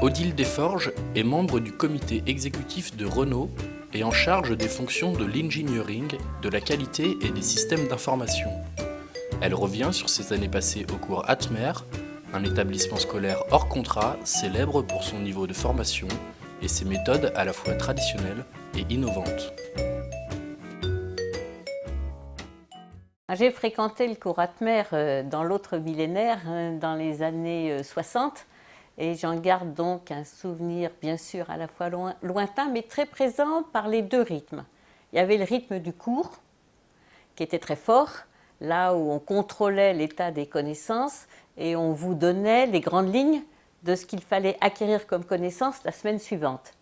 Odile Desforges est membre du comité exécutif de Renault et en charge des fonctions de l'engineering, de la qualité et des systèmes d'information. Elle revient sur ses années passées au cours Atmer, un établissement scolaire hors contrat célèbre pour son niveau de formation et ses méthodes à la fois traditionnelles et innovantes. J'ai fréquenté le cours Atmer dans l'autre millénaire, dans les années 60, et j'en garde donc un souvenir bien sûr à la fois lointain, mais très présent par les deux rythmes. Il y avait le rythme du cours, qui était très fort, là où on contrôlait l'état des connaissances et on vous donnait les grandes lignes de ce qu'il fallait acquérir comme connaissances la semaine suivante.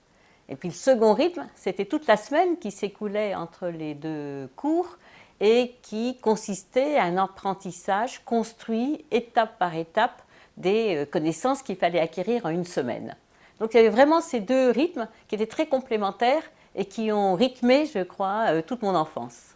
Et puis le second rythme, c'était toute la semaine qui s'écoulait entre les deux cours et qui consistait à un apprentissage construit étape par étape des connaissances qu'il fallait acquérir en une semaine. Donc il y avait vraiment ces deux rythmes qui étaient très complémentaires et qui ont rythmé, je crois, toute mon enfance.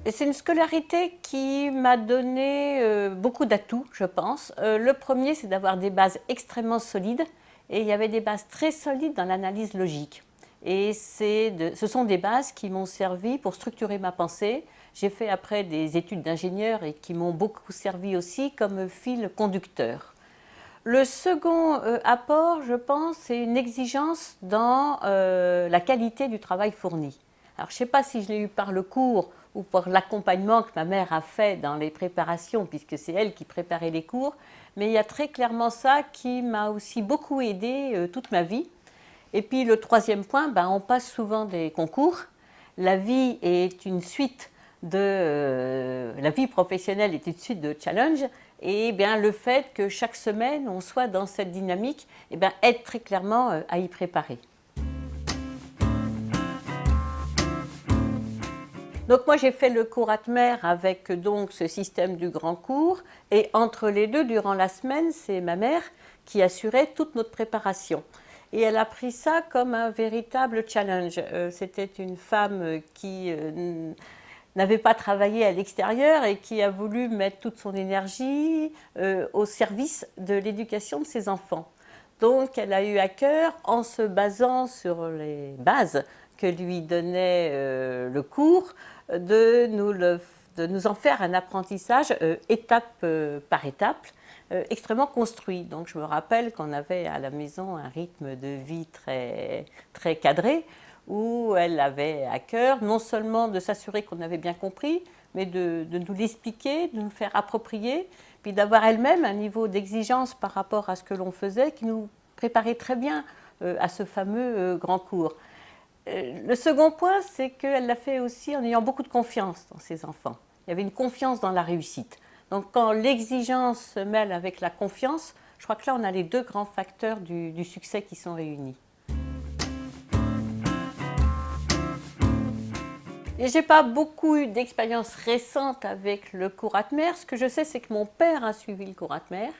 Et c'est une scolarité qui m'a donné beaucoup d'atouts, je pense. Le premier, c'est d'avoir des bases extrêmement solides, et il y avait des bases très solides dans l'analyse logique. Et ce sont des bases qui m'ont servi pour structurer ma pensée. J'ai fait après des études d'ingénieur et qui m'ont beaucoup servi aussi comme fil conducteur. Le second apport, je pense, c'est une exigence dans la qualité du travail fourni. Alors, je ne sais pas si je l'ai eu par le cours ou par l'accompagnement que ma mère a fait dans les préparations, puisque c'est elle qui préparait les cours, mais il y a très clairement ça qui m'a aussi beaucoup aidée toute ma vie. Et puis le troisième point, on passe souvent des concours. La vie est une suite la vie professionnelle est une suite de challenges. Et le fait que chaque semaine on soit dans cette dynamique aide très clairement à y préparer. Donc moi j'ai fait le cours Atmer avec donc ce système du grand cours, et entre les deux, durant la semaine, c'est ma mère qui assurait toute notre préparation. Et elle a pris ça comme un véritable challenge. C'était une femme qui n'avait pas travaillé à l'extérieur et qui a voulu mettre toute son énergie au service de l'éducation de ses enfants. Donc elle a eu à cœur, en se basant sur les bases que lui donnait le cours, de nous en faire un apprentissage étape par étape, extrêmement construit. Donc je me rappelle qu'on avait à la maison un rythme de vie très, très cadré, où elle avait à cœur non seulement de s'assurer qu'on avait bien compris, mais de nous l'expliquer, de nous le faire approprier, puis d'avoir elle-même un niveau d'exigence par rapport à ce que l'on faisait qui nous préparait très bien à ce fameux grand cours. Le second point, c'est qu'elle l'a fait aussi en ayant beaucoup de confiance dans ses enfants. Il y avait une confiance dans la réussite. Donc quand l'exigence se mêle avec la confiance, je crois que là on a les deux grands facteurs du succès qui sont réunis. Et je n'ai pas beaucoup eu d'expérience récente avec le cours Atmer. Ce que je sais, c'est que mon père a suivi le cours Atmer.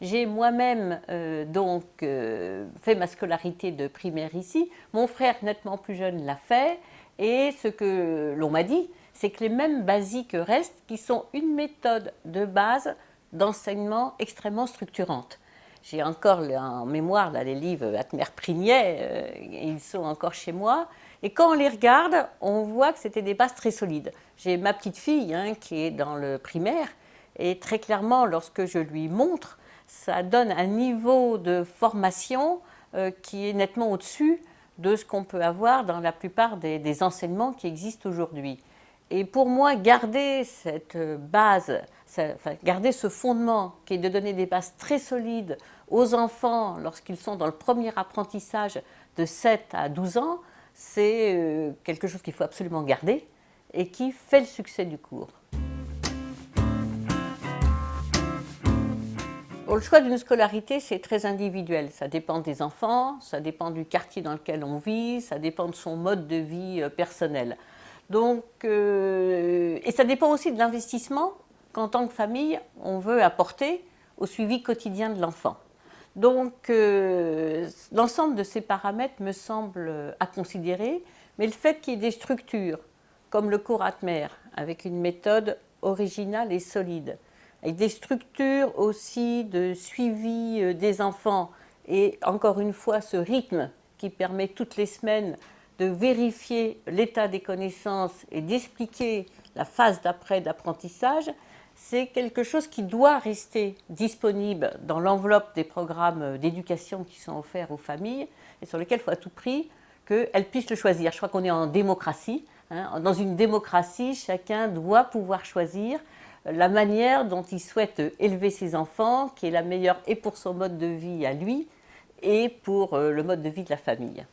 J'ai moi-même fait ma scolarité de primaire ici. Mon frère, nettement plus jeune, l'a fait. Et ce que l'on m'a dit, c'est que les mêmes basiques restent, qui sont une méthode de base d'enseignement extrêmement structurante. J'ai encore en mémoire les livres Atmer-Prignet, ils sont encore chez moi. Et quand on les regarde, on voit que c'était des bases très solides. J'ai ma petite fille qui est dans le primaire, et très clairement, lorsque je lui montre, ça donne un niveau de formation qui est nettement au-dessus de ce qu'on peut avoir dans la plupart des enseignements qui existent aujourd'hui. Et pour moi, garder cette base, garder ce fondement qui est de donner des bases très solides aux enfants lorsqu'ils sont dans le premier apprentissage de 7 à 12 ans, c'est quelque chose qu'il faut absolument garder et qui fait le succès du cours. Le choix d'une scolarité, c'est très individuel. Ça dépend des enfants, ça dépend du quartier dans lequel on vit, ça dépend de son mode de vie personnel. Donc, et ça dépend aussi de l'investissement qu'en tant que famille, on veut apporter au suivi quotidien de l'enfant. Donc, l'ensemble de ces paramètres me semble à considérer, mais le fait qu'il y ait des structures, comme le cours Atmer, avec une méthode originale et solide, avec des structures aussi de suivi des enfants et encore une fois ce rythme qui permet toutes les semaines de vérifier l'état des connaissances et d'expliquer la phase d'après d'apprentissage, c'est quelque chose qui doit rester disponible dans l'enveloppe des programmes d'éducation qui sont offerts aux familles et sur lesquels il faut à tout prix qu'elles puissent le choisir. Je crois qu'on est en démocratie. Dans une démocratie, chacun doit pouvoir choisir la manière dont il souhaite élever ses enfants, qui est la meilleure et pour son mode de vie à lui et pour le mode de vie de la famille.